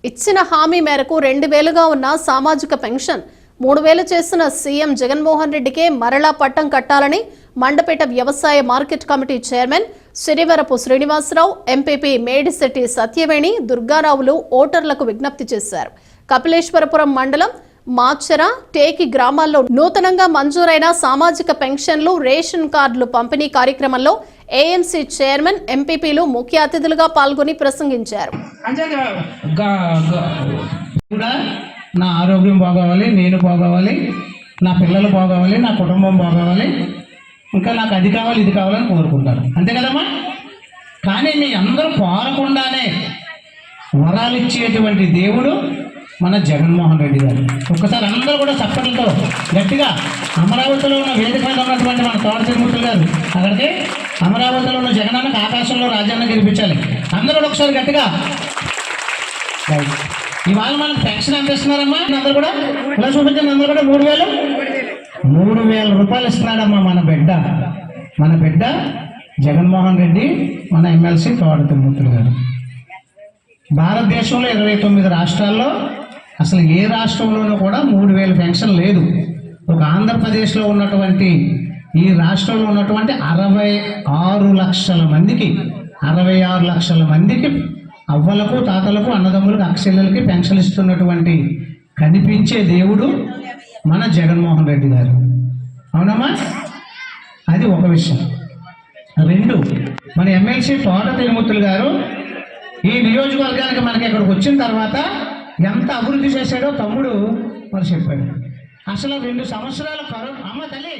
ఇచ్చిన హామీ మేరకు 2000గా ఉన్న సామాజిక పెన్షన్ 3000 చేసిన సీఎం జగన్మోహన్ రెడ్డికే మరలా పట్టం కట్టాలని మండపేట వ్యవసాయ market committee chairman Sirivarapu Srinivasarao, MPP Medisetti Satyaveni, దుర్గారావులు ఓటర్లకు విజ్ఞప్తి చేశారు. కపిలేశ్వరపురం మండలం మాచర, టేకి గ్రామాల్లో నూతనంగా మంజూరైన సామాజిక పెన్షన్లు, రేషన్ కార్డులు పంపిణీ కార్యక్రమంలో ఏఎంసీ చైర్మన్, ఎంపీపీలు ముఖ్య అతిథులుగా పాల్గొని ప్రసంగించారు. నా ఆరోగ్యం బాగోవాలి, నేను బాగోవాలి, నా పిల్లలు బాగోవాలి, నా కుటుంబం బాగోవాలి, ఇంకా నాకు అది కావాలి ఇది కావాలని కోరుకుంటారు. అంతే కదమ్మా. కానీ మీ అందరూ కోరకుండానే వరాలు ఇచ్చేటువంటి దేవుడు మన జగన్మోహన్ రెడ్డి గారు. ఒక్కసారి అందరూ కూడా చప్పట్లతో గట్టిగా అమరావతిలో ఉన్న వేదిక మీద ఉన్నటువంటి మన తోట తిరుమూర్తులు గారు అక్కడికి అమరావతిలో ఉన్న జగనన్నకు ఆకాశంలో రాజ్యాన్ని గెలిపించాలి. అందరూ కూడా ఒకసారి గట్టిగా. ఇవాళ మనకు పెన్షన్ ఎంత ఇస్తున్నారమ్మా? అందరూ కూడా ఇలా చూపించండి. అందరూ కూడా 3000 రూపాయలు ఇస్తున్నాడమ్మా మన బిడ్డ జగన్మోహన్ రెడ్డి, మన ఎమ్మెల్సీ తోట తిరుమూర్తులు గారు. భారతదేశంలో 29 రాష్ట్రాల్లో అసలు ఏ రాష్ట్రంలోనూ కూడా 3000 పెన్షన్ లేదు. ఒక ఆంధ్రప్రదేశ్లో ఉన్నటువంటి ఈ రాష్ట్రంలో ఉన్నటువంటి 66 లక్షల మందికి అవ్వలకు, తాతలకు, అన్నదమ్ములకు, అక్కచెల్లెలకి పెన్షన్ ఇస్తున్నటువంటి కనిపించే దేవుడు మన జగన్మోహన్ రెడ్డి గారు. అవునమ్మా? అది ఒక విషయం. 2, మన ఎమ్మెల్సీ తోట తిరుమూర్తులు గారు ఈ నియోజకవర్గానికి మనకి ఇక్కడికి వచ్చిన తర్వాత ఎంత అభివృద్ధి చేశాడో తమ్ముడు మరి చెప్పాడు. అసలు 2 సంవత్సరాల అమ్మ తల్లి